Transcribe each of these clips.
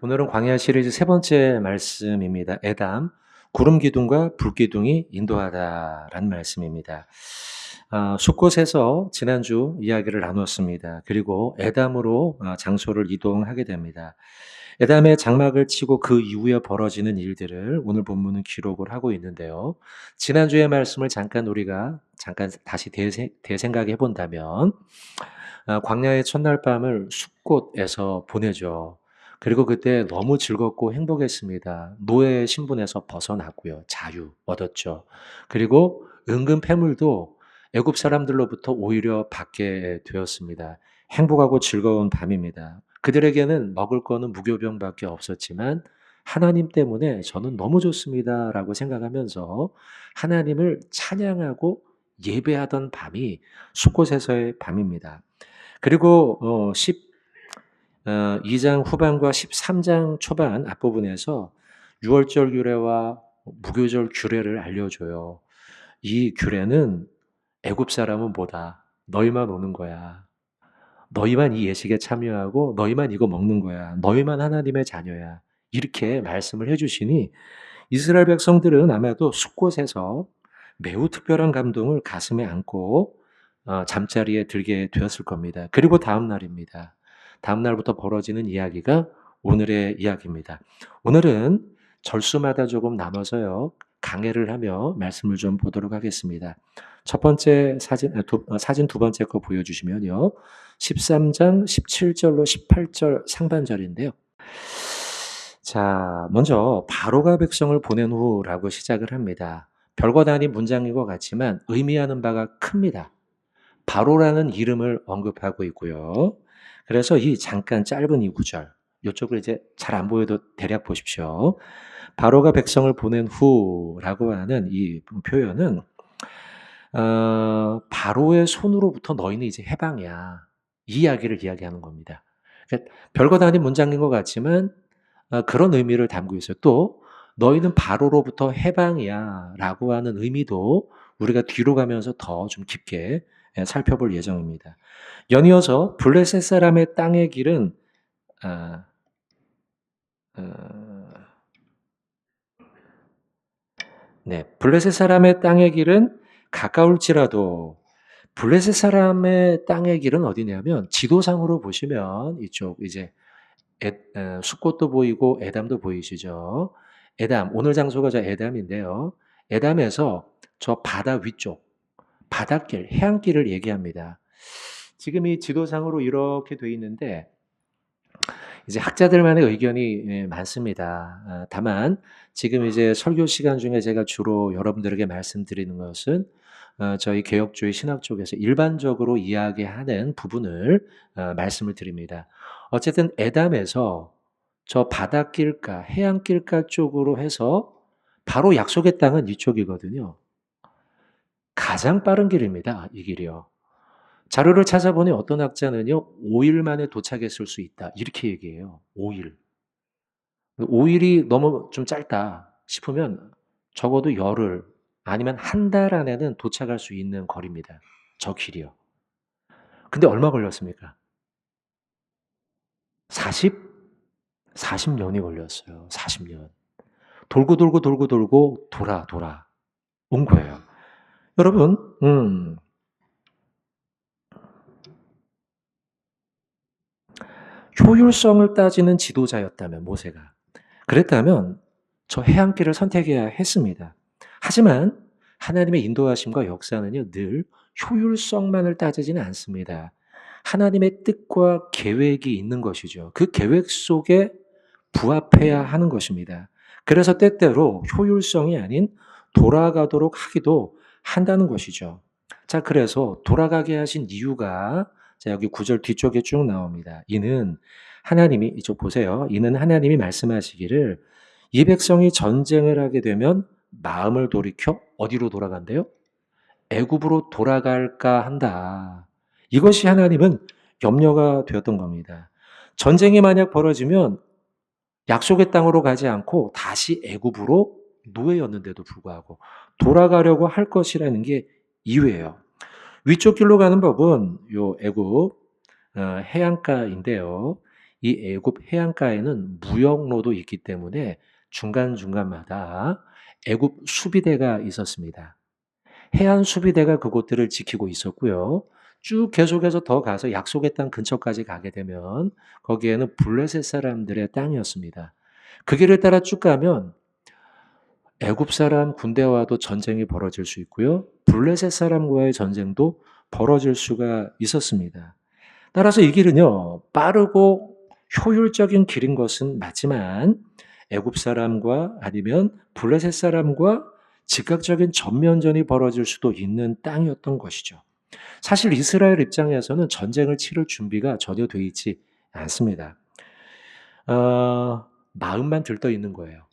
오늘은 광야 시리즈 세 번째 말씀입니다. 에담, 구름 기둥과 불 기둥이 인도하다라는 말씀입니다. 숫곳에서 지난주 이야기를 나눴습니다. 그리고 에담으로 장소를 이동하게 됩니다. 에담의 장막을 치고 그 이후에 벌어지는 일들을 오늘 본문은 기록을 하고 있는데요. 지난주의 말씀을 우리가 다시 대생각해 본다면 광야의 첫날 밤을 숫곳에서 보내죠. 그리고 그때 너무 즐겁고 행복했습니다. 노예의 신분에서 벗어났고요. 자유 얻었죠. 그리고 은근 패물도 애굽 사람들로부터 오히려 받게 되었습니다. 행복하고 즐거운 밤입니다. 그들에게는 먹을 거는 무교병밖에 없었지만 하나님 때문에 저는 너무 좋습니다라고 생각하면서 하나님을 찬양하고 예배하던 밤이 숫곳에서의 밤입니다. 그리고 12장 후반과 13장 초반 앞부분에서 유월절 규례와 무교절 규례를 알려줘요. 이 규례는 애굽 사람은 뭐다? 너희만 오는 거야. 너희만 이 예식에 참여하고 너희만 이거 먹는 거야. 너희만 하나님의 자녀야. 이렇게 말씀을 해주시니 이스라엘 백성들은 아마도 숫곳에서 매우 특별한 감동을 가슴에 안고 잠자리에 들게 되었을 겁니다. 그리고 다음 날입니다. 다음 날부터 벌어지는 이야기가 오늘의 이야기입니다. 오늘은 절수마다 조금 나눠서요. 강해를 하며 말씀을 좀 보도록 하겠습니다. 첫 번째 사진 두 번째 거 보여주시면요. 13장 17절로 18절 상반절인데요. 자, 먼저 바로가 백성을 보낸 후라고 시작을 합니다. 별것 아닌 문장인 것 같지만 의미하는 바가 큽니다. 바로라는 이름을 언급하고 있고요. 그래서 이 잠깐 짧은 이 구절, 이쪽을 이제 잘 안 보여도 대략 보십시오. 바로가 백성을 보낸 후라고 하는 이 표현은 바로의 손으로부터 너희는 이제 해방이야. 이 이야기를 이야기하는 겁니다. 그러니까 별것 아닌 문장인 것 같지만 그런 의미를 담고 있어요. 또 너희는 바로로부터 해방이야 라고 하는 의미도 우리가 뒤로 가면서 더 좀 깊게 살펴볼 예정입니다. 연이어서 블레셋 사람의 땅의 길은 아, 어, 네, 블레셋 사람의 땅의 길은 가까울지라도 블레셋 사람의 땅의 길은 어디냐면 지도상으로 보시면 이쪽 이제 숫곳도 보이고 에담도 보이시죠? 에담, 오늘 장소가 저 에담인데요. 에담에서 저 바다 위쪽, 바닷길, 해안길을 얘기합니다. 지금 이 지도상으로 이렇게 돼 있는데 이제 학자들만의 의견이 많습니다. 다만 지금 이제 설교 시간 중에 제가 주로 여러분들에게 말씀드리는 것은 저희 개혁주의 신학 쪽에서 일반적으로 이야기하는 부분을 말씀을 드립니다. 어쨌든 에담에서 저 바닷길가, 해안길가 쪽으로 해서 바로 약속의 땅은 이쪽이거든요. 가장 빠른 길입니다. 이 길이요. 자료를 찾아보니 어떤 학자는요, 5일 만에 도착했을 수 있다. 이렇게 얘기해요. 5일. 5일이 너무 좀 짧다 싶으면 적어도 열흘 아니면 한 달 안에는 도착할 수 있는 거리입니다. 저 길이요. 근데 얼마 걸렸습니까? 40? 40년이 걸렸어요. 40년. 돌고 돌고 돌고 돌고 돌아 온 거예요. 여러분, 효율성을 따지는 지도자였다면 모세가 그랬다면 저 해안길을 선택해야 했습니다. 하지만 하나님의 인도하심과 역사는요, 늘 효율성만을 따지지는 않습니다. 하나님의 뜻과 계획이 있는 것이죠. 그 계획 속에 부합해야 하는 것입니다. 그래서 때때로 효율성이 아닌 돌아가도록 하기도 한다는 것이죠. 자, 그래서 돌아가게 하신 이유가 자, 여기 9절 뒤쪽에 쭉 나옵니다. 이는 하나님이 이쪽 보세요. 이는 하나님이 말씀하시기를 이 백성이 전쟁을 하게 되면 마음을 돌이켜 어디로 돌아간대요? 애굽으로 돌아갈까 한다. 이것이 하나님은 염려가 되었던 겁니다. 전쟁이 만약 벌어지면 약속의 땅으로 가지 않고 다시 애굽으로 노예였는데도 불구하고 돌아가려고 할 것이라는 게 이유예요. 위쪽 길로 가는 법은 요 애굽 해안가인데요. 이 애굽 해안가에는 무역로도 있기 때문에 중간중간마다 애굽 수비대가 있었습니다. 해안 수비대가 그곳들을 지키고 있었고요. 쭉 계속해서 더 가서 약속의 땅 근처까지 가게 되면 거기에는 블레셋 사람들의 땅이었습니다. 그 길을 따라 쭉 가면 애굽 사람 군대와도 전쟁이 벌어질 수 있고요. 블레셋 사람과의 전쟁도 벌어질 수가 있었습니다. 따라서 이 길은요, 빠르고 효율적인 길인 것은 맞지만 애굽 사람과 아니면 블레셋 사람과 즉각적인 전면전이 벌어질 수도 있는 땅이었던 것이죠. 사실 이스라엘 입장에서는 전쟁을 치를 준비가 전혀 돼 있지 않습니다. 마음만 들떠 있는 거예요.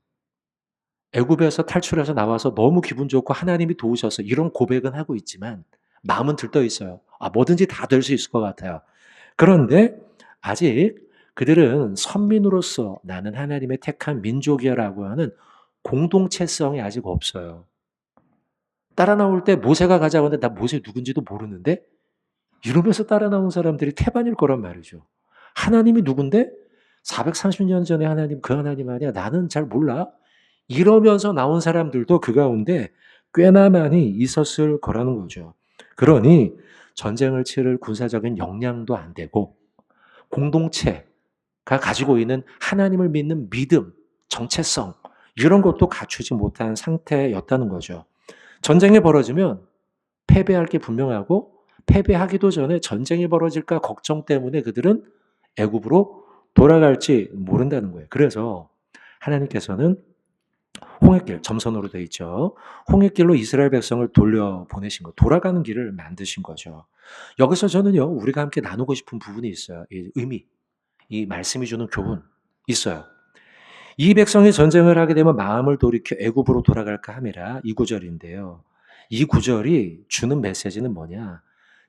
애굽에서 탈출해서 나와서 너무 기분 좋고 하나님이 도우셔서 이런 고백은 하고 있지만 마음은 들떠 있어요. 뭐든지 다 될 수 있을 것 같아요. 그런데 아직 그들은 선민으로서 나는 하나님의 택한 민족이야라고 하는 공동체성이 아직 없어요. 따라 나올 때 모세가 가자고 하는데 나 모세 누군지도 모르는데 이러면서 따라 나온 사람들이 태반일 거란 말이죠. 하나님이 누군데? 430년 전에 하나님 그 하나님 아니야. 나는 잘 몰라. 이러면서 나온 사람들도 그 가운데 꽤나 많이 있었을 거라는 거죠. 그러니 전쟁을 치를 군사적인 역량도 안 되고 공동체가 가지고 있는 하나님을 믿는 믿음, 정체성 이런 것도 갖추지 못한 상태였다는 거죠. 전쟁이 벌어지면 패배할 게 분명하고 패배하기도 전에 전쟁이 벌어질까 걱정 때문에 그들은 애굽으로 돌아갈지 모른다는 거예요. 그래서 하나님께서는 홍해길, 점선으로 되어 있죠. 홍해길로 이스라엘 백성을 돌려보내신 거, 돌아가는 길을 만드신 거죠. 여기서 저는요, 우리가 함께 나누고 싶은 부분이 있어요. 이 의미, 이 말씀이 주는 교훈 있어요. 이 백성이 전쟁을 하게 되면 마음을 돌이켜 애굽으로 돌아갈까 함이라 이 구절인데요. 이 구절이 주는 메시지는 뭐냐?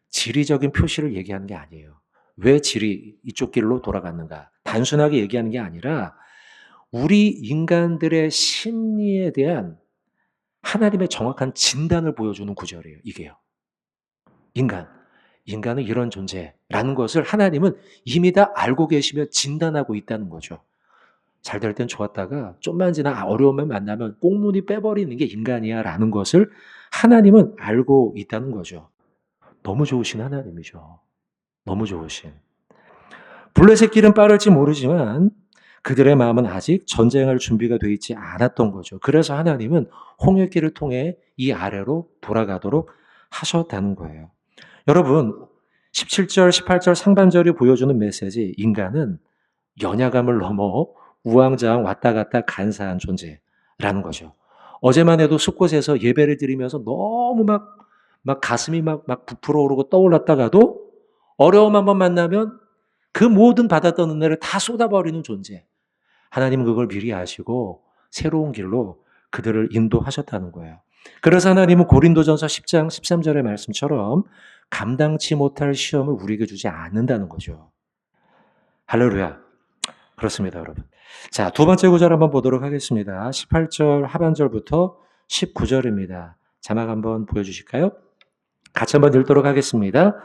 지리적인 표시를 얘기하는 게 아니에요. 왜 지리 이쪽 길로 돌아갔는가? 단순하게 얘기하는 게 아니라 우리 인간들의 심리에 대한 하나님의 정확한 진단을 보여주는 구절이에요. 이게요. 인간은 이런 존재라는 것을 하나님은 이미 다 알고 계시며 진단하고 있다는 거죠. 잘 될 땐 좋았다가 좀만 지나 어려움을 만나면 꽁무니 빼버리는 게 인간이야 라는 것을 하나님은 알고 있다는 거죠. 너무 좋으신 하나님이죠. 너무 좋으신. 블레셋 길은 빠를지 모르지만 그들의 마음은 아직 전쟁할 준비가 되어 있지 않았던 거죠. 그래서 하나님은 홍해길을 통해 이 아래로 돌아가도록 하셨다는 거예요. 여러분, 17절, 18절 상반절이 보여주는 메시지, 인간은 연약함을 넘어 우왕좌왕 왔다 갔다 간사한 존재라는 거죠. 어제만 해도 숲곳에서 예배를 드리면서 너무 막 가슴이 막 부풀어 오르고 떠올랐다가도 어려움 한번 만나면 그 모든 받았던 은혜를 다 쏟아버리는 존재. 하나님은 그걸 미리 아시고 새로운 길로 그들을 인도하셨다는 거예요. 그래서 하나님은 고린도전서 10장 13절의 말씀처럼 감당치 못할 시험을 우리에게 주지 않는다는 거죠. 할렐루야. 그렇습니다, 여러분. 자, 두 번째 구절 한번 보도록 하겠습니다. 18절 하반절부터 19절입니다. 자막 한번 보여주실까요? 같이 한번 읽도록 하겠습니다.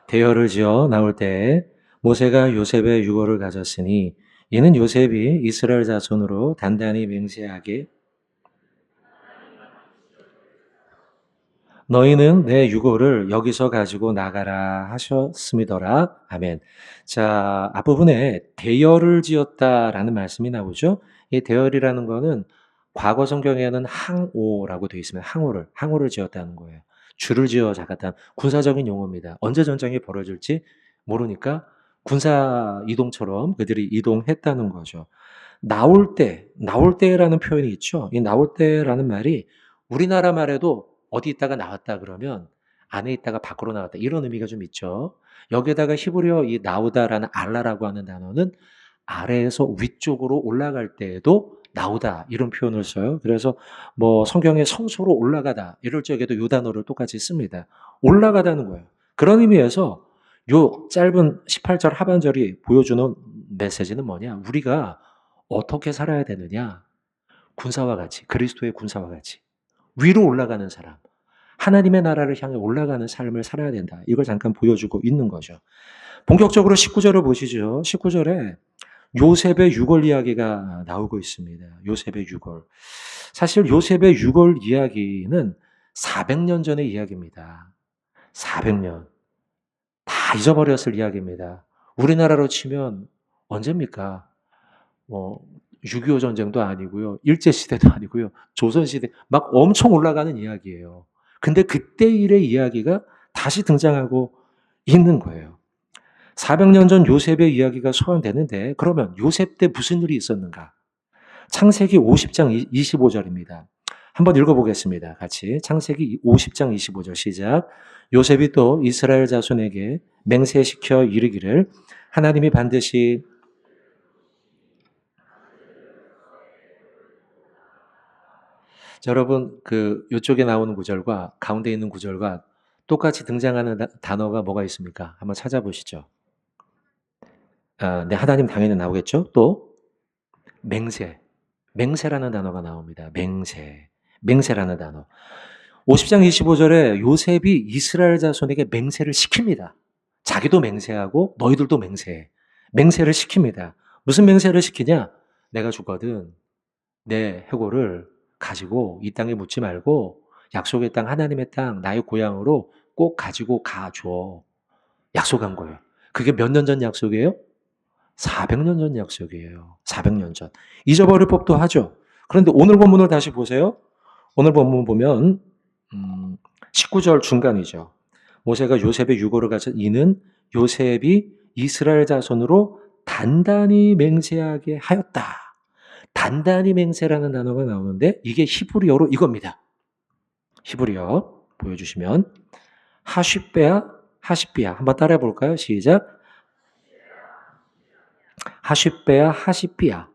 대열을 지어 나올 때 모세가 요셉의 유고를 가졌으니 이는 요셉이 이스라엘 자손으로 단단히 맹세하게 너희는 내 유고를 여기서 가지고 나가라 하셨음이더라. 아멘. 자, 앞부분에 대열을 지었다라는 말씀이 나오죠. 이 대열이라는 거는 과거 성경에는 항오라고 되어 있으면 항오를 지었다는 거예요. 줄을 지어 작았다는 군사적인 용어입니다. 언제 전쟁이 벌어질지 모르니까 군사 이동처럼 그들이 이동했다는 거죠. 나올 때라는 표현이 있죠. 이 나올 때라는 말이 우리나라 말에도 어디 있다가 나왔다 그러면 안에 있다가 밖으로 나왔다 이런 의미가 좀 있죠. 여기에다가 히브리어 이 나오다라는 알라라고 하는 단어는 아래에서 위쪽으로 올라갈 때에도 나오다 이런 표현을 써요. 그래서 뭐 성경에 성소로 올라가다 이럴 적에도 이 단어를 똑같이 씁니다. 올라가다는 거예요. 그런 의미에서 요 짧은 18절 하반절이 보여주는 메시지는 뭐냐? 우리가 어떻게 살아야 되느냐? 군사와 같이, 그리스도의 군사와 같이 위로 올라가는 사람. 하나님의 나라를 향해 올라가는 삶을 살아야 된다. 이걸 잠깐 보여주고 있는 거죠. 본격적으로 19절을 보시죠. 19절에 요셉의 유골 이야기가 나오고 있습니다. 요셉의 유골. 사실 요셉의 유골 이야기는 400년 전의 이야기입니다. 400년. 다 잊어버렸을 이야기입니다. 우리나라로 치면 언제입니까? 6.25 전쟁도 아니고요. 일제시대도 아니고요. 조선시대 막 엄청 올라가는 이야기예요. 근데 그때 일의 이야기가 다시 등장하고 있는 거예요. 400년 전 요셉의 이야기가 소환되는데 그러면 요셉 때 무슨 일이 있었는가? 창세기 50장 25절입니다. 한번 읽어보겠습니다. 같이 창세기 50장 25절 시작. 요셉이 또 이스라엘 자손에게 맹세시켜 이르기를 하나님이 반드시 자, 여러분 이쪽에 나오는 구절과 가운데 있는 구절과 똑같이 등장하는 단어가 뭐가 있습니까? 한번 찾아보시죠. 네, 하나님 당연히 나오겠죠. 또 맹세. 맹세라는 단어가 나옵니다. 맹세라는 단어. 50장 25절에 요셉이 이스라엘 자손에게 맹세를 시킵니다. 자기도 맹세하고 너희들도 맹세해. 맹세를 시킵니다. 무슨 맹세를 시키냐? 내가 죽거든 내 해골을 가지고 이 땅에 묻지 말고 약속의 땅, 하나님의 땅, 나의 고향으로 꼭 가지고 가줘. 약속한 거예요. 그게 몇 년 전 약속이에요? 400년 전 약속이에요. 400년 전. 잊어버릴 법도 하죠. 그런데 오늘 본문을 다시 보세요. 오늘 본문 보면 19절 중간이죠. 모세가 요셉의 유고를 가져 이는 요셉이 이스라엘 자손으로 단단히 맹세하게 하였다. 단단히 맹세라는 단어가 나오는데 이게 히브리어로 이겁니다. 히브리어 보여주시면 하쉽베아 한번 따라해 볼까요? 시작. 하쉽베아 하시피아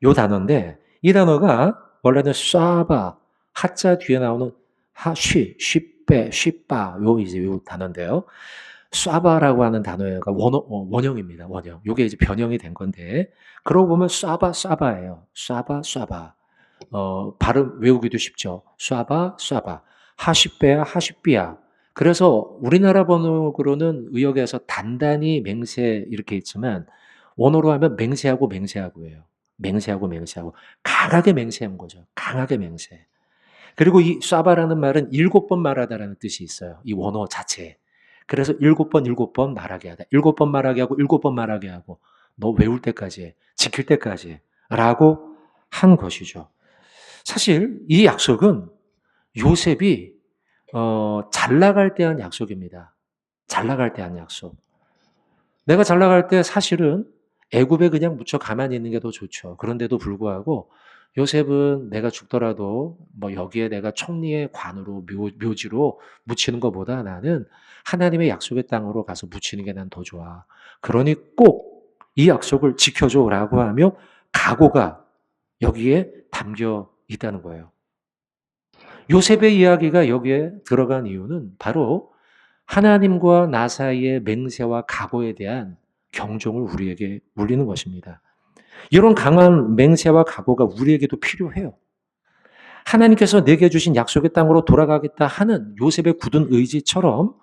요 단어인데 이 단어가 원래는 쏴바 하자 뒤에 나오는 쉽베 쉽바 요 단어인데요. 쏴바라고 하는 단어가 원형입니다. 원형. 요게 이제 변형이 된 건데 그러고 보면 쏴바예요. 쏴바. 발음 외우기도 쉽죠. 쏴바. 하쉽비야. 그래서 우리나라 번역으로는 의역에서 단단히 맹세 이렇게 있지만 원어로 하면 맹세하고예요. 맹세하고. 강하게 맹세한 거죠. 강하게 맹세. 그리고 이 쏴바라는 말은 7번 말하다라는 뜻이 있어요. 이 원어 자체에. 그래서 7번 말하게 하다. 7번 말하게 하고 7번 말하게 하고 너 외울 때까지 해. 지킬 때까지 라고 한 것이죠. 사실 이 약속은 요셉이 잘 나갈 때 한 약속입니다. 잘 나갈 때 한 약속. 내가 잘 나갈 때 사실은 애굽에 그냥 묻혀 가만히 있는 게 더 좋죠. 그런데도 불구하고 요셉은 내가 죽더라도 뭐 여기에 내가 총리의 관으로 묘지로 묻히는 것보다 나는 하나님의 약속의 땅으로 가서 묻히는 게 난 더 좋아. 그러니 꼭 이 약속을 지켜줘라고 하며 각오가 여기에 담겨 있다는 거예요. 요셉의 이야기가 여기에 들어간 이유는 바로 하나님과 나 사이의 맹세와 각오에 대한 경종을 우리에게 울리는 것입니다. 이런 강한 맹세와 각오가 우리에게도 필요해요. 하나님께서 내게 주신 약속의 땅으로 돌아가겠다 하는 요셉의 굳은 의지처럼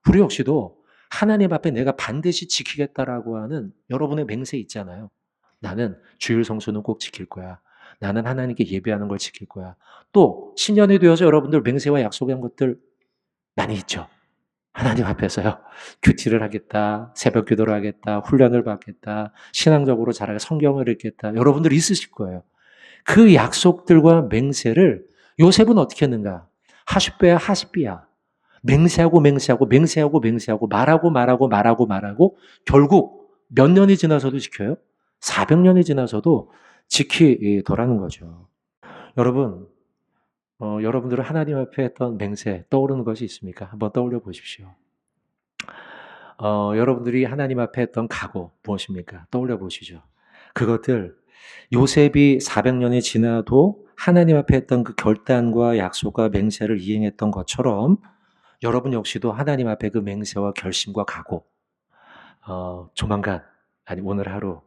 우리 역시도 하나님 앞에 내가 반드시 지키겠다라고 하는 여러분의 맹세 있잖아요. 나는 주일 성수는 꼭 지킬 거야. 나는 하나님께 예배하는 걸 지킬 거야. 또 신년이 되어서 여러분들 맹세와 약속한 것들 많이 있죠. 하나님 앞에서요. 큐티를 하겠다. 새벽 기도를 하겠다. 훈련을 받겠다. 신앙적으로 잘하게 성경을 읽겠다. 여러분들 있으실 거예요. 그 약속들과 맹세를 요셉은 어떻게 했는가? 하십비야. 맹세하고 말하고 결국 몇 년이 지나서도 지켜요? 400년이 지나서도 지키더라는 거죠. 여러분, 여러분들은 하나님 앞에 했던 맹세 떠오르는 것이 있습니까? 한번 떠올려 보십시오. 여러분들이 하나님 앞에 했던 각오 무엇입니까? 떠올려 보시죠. 그것들 요셉이 400년이 지나도 하나님 앞에 했던 그 결단과 약속과 맹세를 이행했던 것처럼 여러분 역시도 하나님 앞에 그 맹세와 결심과 각오 조만간 아니 오늘 하루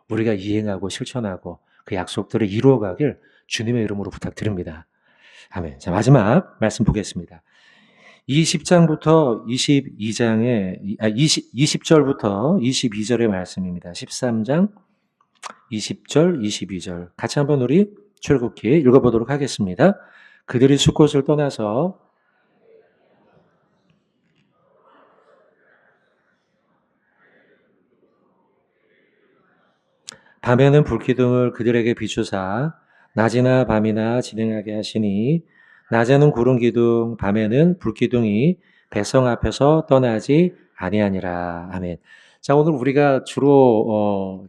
우리가 이행하고 실천하고 그 약속들을 이루어가길 주님의 이름으로 부탁드립니다. 아멘. 자, 마지막 말씀 보겠습니다. 20장부터 20절부터 22절의 말씀입니다. 13장 20절, 22절. 같이 한번 우리 출애굽기 읽어보도록 하겠습니다. 그들이 숫곳을 떠나서 밤에는 불기둥을 그들에게 비추사 낮이나 밤이나 진행하게 하시니 낮에는 구름기둥, 밤에는 불기둥이 백성 앞에서 떠나지 아니하니라. 아멘. 자, 오늘 우리가 주로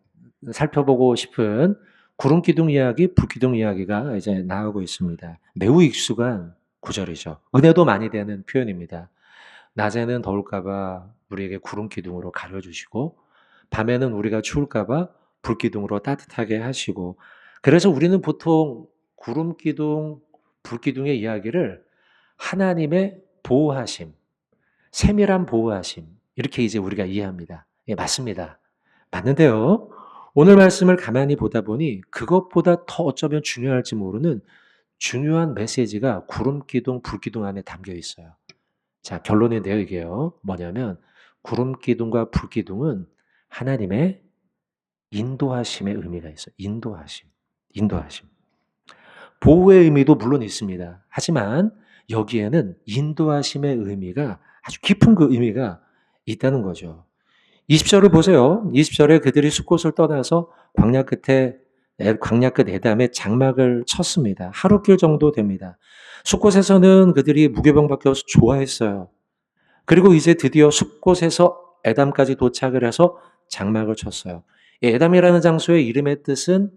살펴보고 싶은 구름기둥 이야기, 불기둥 이야기가 이제 나오고 있습니다. 매우 익숙한 구절이죠. 은혜도 많이 되는 표현입니다. 낮에는 더울까봐 우리에게 구름기둥으로 가려주시고, 밤에는 우리가 추울까봐 불기둥으로 따뜻하게 하시고, 그래서 우리는 보통 구름기둥, 불기둥의 이야기를 하나님의 보호하심, 세밀한 보호하심, 이렇게 이제 우리가 이해합니다. 예, 맞습니다. 맞는데요. 오늘 말씀을 가만히 보다 보니 그것보다 더 어쩌면 중요할지 모르는 중요한 메시지가 구름기둥, 불기둥 안에 담겨 있어요. 자, 결론인데요, 이게요. 뭐냐면 구름기둥과 불기둥은 하나님의 인도하심의 의미가 있어요. 인도하심. 인도하심. 보호의 의미도 물론 있습니다. 하지만 여기에는 인도하심의 의미가 아주 깊은 그 의미가 있다는 거죠. 20절을 보세요. 20절에 그들이 숫곳을 떠나서 광야 끝 에담에 장막을 쳤습니다. 하루길 정도 됩니다. 숫곳에서는 그들이 무교병밖에 없어서 좋아했어요. 그리고 이제 드디어 숫곳에서 에담까지 도착을 해서 장막을 쳤어요. 이 에담이라는 장소의 이름의 뜻은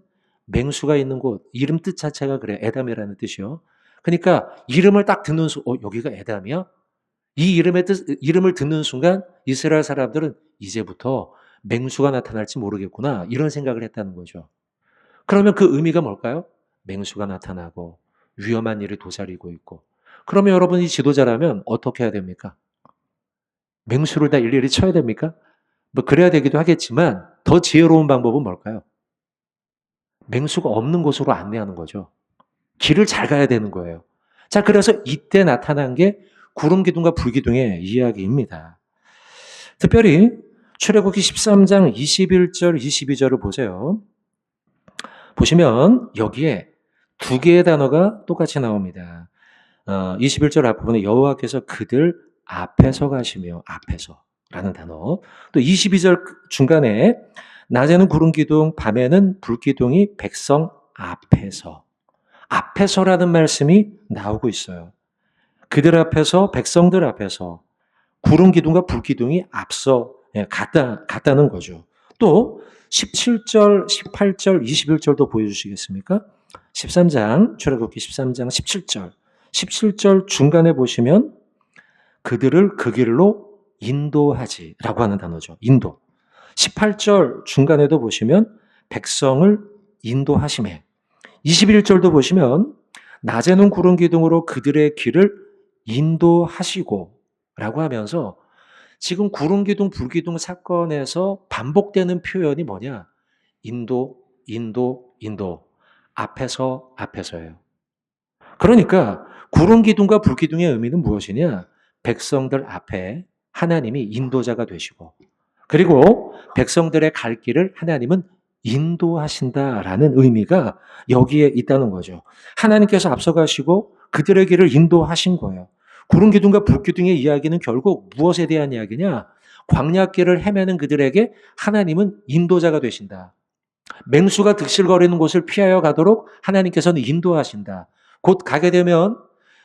맹수가 있는 곳, 이름 뜻 자체가 그래요. 에담이라는 뜻이요. 그러니까 이름을 딱 듣는 여기가 에담이야? 이 이름을 듣는 순간 이스라엘 사람들은 이제부터 맹수가 나타날지 모르겠구나. 이런 생각을 했다는 거죠. 그러면 그 의미가 뭘까요? 맹수가 나타나고 위험한 일이 도사리고 있고. 그러면 여러분이 지도자라면 어떻게 해야 됩니까? 맹수를 다 일일이 쳐야 됩니까? 뭐 그래야 되기도 하겠지만 더 지혜로운 방법은 뭘까요? 맹수가 없는 곳으로 안내하는 거죠. 길을 잘 가야 되는 거예요. 자, 그래서 이때 나타난 게 구름기둥과 불기둥의 이야기입니다. 특별히 출애굽기 13장 21절, 22절을 보세요. 보시면 여기에 두 개의 단어가 똑같이 나옵니다. 21절 앞부분에 여호와께서 그들 앞에서 가시며 앞에서라는 단어. 또 22절 중간에 낮에는 구름기둥, 밤에는 불기둥이 백성 앞에서라는 말씀이 나오고 있어요. 그들 앞에서, 백성들 앞에서 구름기둥과 불기둥이 앞서 갔다는 거죠. 또 17절, 18절, 21절도 보여주시겠습니까? 13장, 출애굽기 13장 17절. 17절 중간에 보시면 그들을 그 길로 인도하지라고 하는 단어죠. 인도. 18절 중간에도 보시면 백성을 인도하심에. 21절도 보시면 낮에는 구름 기둥으로 그들의 길을 인도하시고 라고 하면서 지금 구름 기둥, 불기둥 사건에서 반복되는 표현이 뭐냐? 인도. 앞에서예요. 그러니까 구름 기둥과 불기둥의 의미는 무엇이냐? 백성들 앞에 하나님이 인도자가 되시고 그리고 백성들의 갈 길을 하나님은 인도하신다라는 의미가 여기에 있다는 거죠. 하나님께서 앞서가시고 그들의 길을 인도하신 거예요. 구름 기둥과 불 기둥의 이야기는 결국 무엇에 대한 이야기냐? 광야길을 헤매는 그들에게 하나님은 인도자가 되신다. 맹수가 득실거리는 곳을 피하여 가도록 하나님께서는 인도하신다. 곧 가게 되면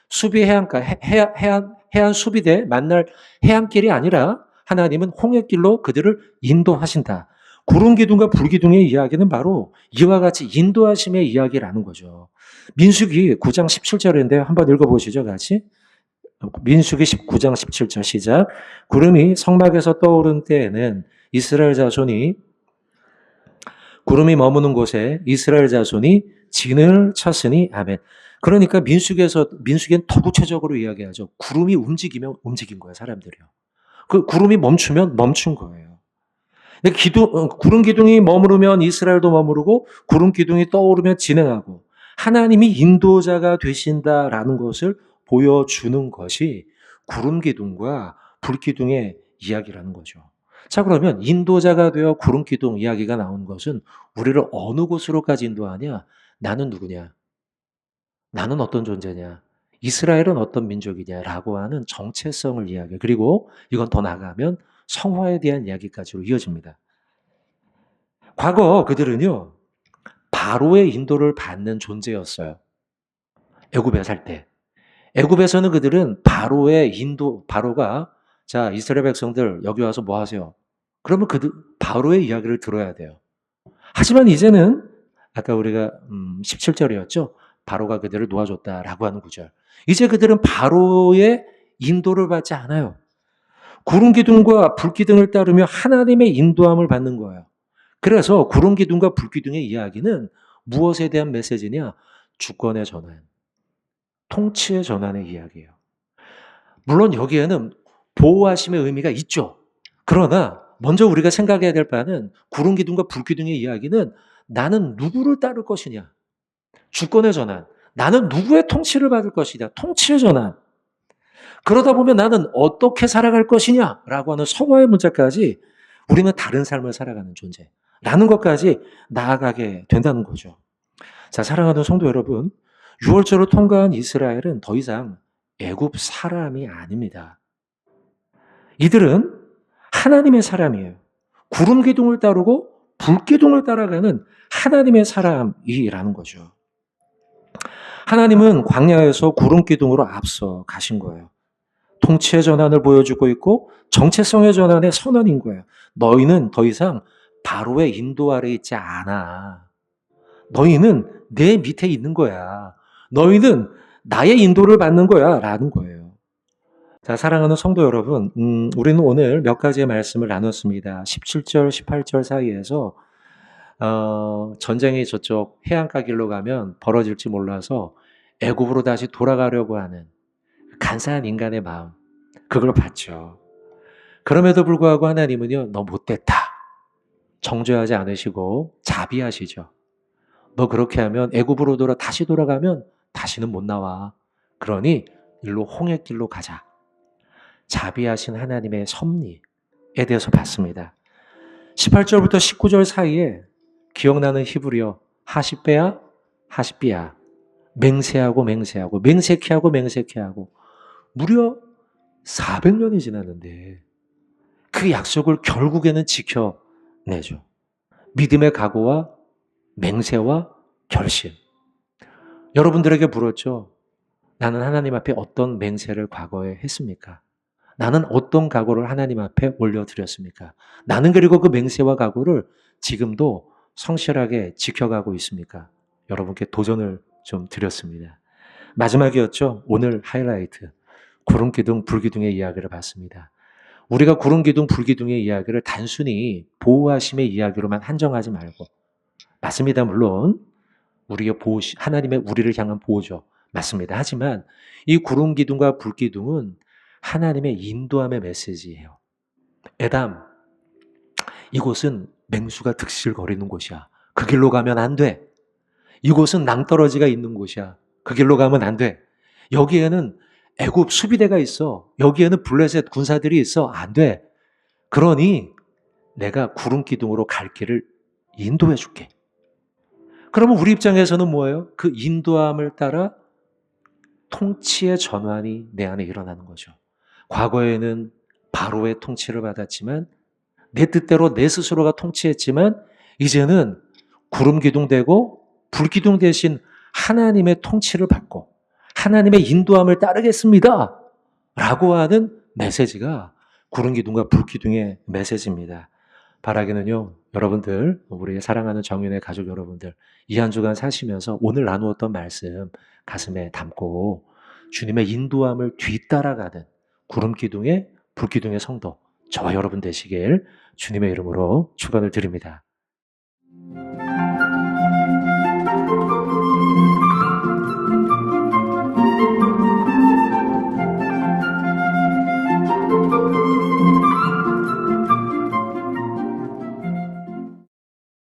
수비 해안가, 해안 수비대 만날 해안길이 아니라 하나님은 홍해길로 그들을 인도하신다. 구름 기둥과 불 기둥의 이야기는 바로 이와 같이 인도하심의 이야기라는 거죠. 민수기 9장 17절인데요. 한번 읽어보시죠, 같이. 민수기 9장 17절 시작. 구름이 성막에서 떠오른 때에는 이스라엘 자손이 구름이 머무는 곳에 이스라엘 자손이 진을 쳤으니 아멘. 그러니까 민수기엔 더 구체적으로 이야기하죠. 구름이 움직이면 움직인 거예요, 사람들이요. 그 구름이 멈추면 멈춘 거예요. 구름 기둥이 머무르면 이스라엘도 머무르고 구름 기둥이 떠오르면 진행하고 하나님이 인도자가 되신다라는 것을 보여주는 것이 구름 기둥과 불 기둥의 이야기라는 거죠. 자, 그러면 인도자가 되어 구름 기둥 이야기가 나온 것은 우리를 어느 곳으로까지 인도하냐? 나는 누구냐? 나는 어떤 존재냐? 이스라엘은 어떤 민족이냐라고 하는 정체성을 이야기해요. 그리고 이건 더 나아가면 성화에 대한 이야기까지로 이어집니다. 과거 그들은요, 바로의 인도를 받는 존재였어요. 애굽에 살 때. 애굽에서는 그들은 바로의 인도, 바로가 자, 이스라엘 백성들 여기 와서 뭐 하세요? 그러면 그들 바로의 이야기를 들어야 돼요. 하지만 이제는 아까 우리가 17절이었죠. 바로가 그들을 놓아줬다라고 하는 구절. 이제 그들은 바로의 인도를 받지 않아요. 구름 기둥과 불 기둥을 따르며 하나님의 인도함을 받는 거예요. 그래서 구름 기둥과 불 기둥의 이야기는 무엇에 대한 메시지냐? 주권의 전환, 통치의 전환의 이야기예요. 물론 여기에는 보호하심의 의미가 있죠. 그러나 먼저 우리가 생각해야 될 바는 구름 기둥과 불 기둥의 이야기는 나는 누구를 따를 것이냐? 주권의 전환. 나는 누구의 통치를 받을 것이냐? 통치의 전환. 그러다 보면 나는 어떻게 살아갈 것이냐라고 하는 성화의 문제까지 우리는 다른 삶을 살아가는 존재라는 것까지 나아가게 된다는 거죠. 자, 사랑하는 성도 여러분, 6월절을 통과한 이스라엘은 더 이상 애굽 사람이 아닙니다. 이들은 하나님의 사람이에요. 구름 기둥을 따르고 불 기둥을 따라가는 하나님의 사람이라는 거죠. 하나님은 광야에서 구름 기둥으로 앞서 가신 거예요. 통치의 전환을 보여주고 있고 정체성의 전환의 선언인 거예요. 너희는 더 이상 바로의 인도 아래 있지 않아. 너희는 내 밑에 있는 거야. 너희는 나의 인도를 받는 거야. 라는 거예요. 자, 사랑하는 성도 여러분, 우리는 오늘 몇 가지의 말씀을 나눴습니다. 17절, 18절 사이에서 전쟁이 저쪽 해안가 길로 가면 벌어질지 몰라서 애굽으로 다시 돌아가려고 하는 간사한 인간의 마음, 그걸 봤죠. 그럼에도 불구하고 하나님은요, 너 못됐다. 정죄하지 않으시고 자비하시죠. 너 그렇게 하면 애굽으로 다시 돌아가면 다시는 못 나와. 그러니 일로 홍해길로 가자. 자비하신 하나님의 섭리에 대해서 봤습니다. 18절부터 19절 사이에 기억나는 히브리어 하십베야, 하십비야. 맹세하고 맹세하고 맹세케하고 맹세케하고 무려 400년이 지났는데 그 약속을 결국에는 지켜내죠. 믿음의 각오와 맹세와 결심. 여러분들에게 물었죠. 나는 하나님 앞에 어떤 맹세를 과거에 했습니까? 나는 어떤 각오를 하나님 앞에 올려드렸습니까? 나는 그리고 그 맹세와 각오를 지금도 성실하게 지켜가고 있습니까? 여러분께 도전을 좀 드렸습니다. 마지막이었죠. 오늘 하이라이트. 구름기둥, 불기둥의 이야기를 봤습니다. 우리가 구름기둥, 불기둥의 이야기를 단순히 보호하심의 이야기로만 한정하지 말고 맞습니다. 물론 우리의 하나님의 우리를 향한 보호죠. 맞습니다. 하지만 이 구름기둥과 불기둥은 하나님의 인도함의 메시지예요. 에담, 이곳은 맹수가 득실거리는 곳이야. 그 길로 가면 안 돼. 이곳은 낭떠러지가 있는 곳이야. 그 길로 가면 안 돼. 여기에는 애굽 수비대가 있어. 여기에는 블레셋 군사들이 있어. 안 돼. 그러니 내가 구름 기둥으로 갈 길을 인도해 줄게. 그러면 우리 입장에서는 뭐예요? 그 인도함을 따라 통치의 전환이 내 안에 일어나는 거죠. 과거에는 바로의 통치를 받았지만 내 뜻대로 내 스스로가 통치했지만 이제는 구름 기둥 되고 불 기둥 대신 하나님의 통치를 받고 하나님의 인도함을 따르겠습니다. 라고 하는 메시지가 구름 기둥과 불 기둥의 메시지입니다. 바라기는요, 여러분들, 우리 사랑하는 정윤의 가족 여러분들, 이 한 주간 사시면서 오늘 나누었던 말씀 가슴에 담고 주님의 인도함을 뒤따라가는 구름 기둥의 불 기둥의 성도, 저와 여러분 되시길 주님의 이름으로 축원을 드립니다.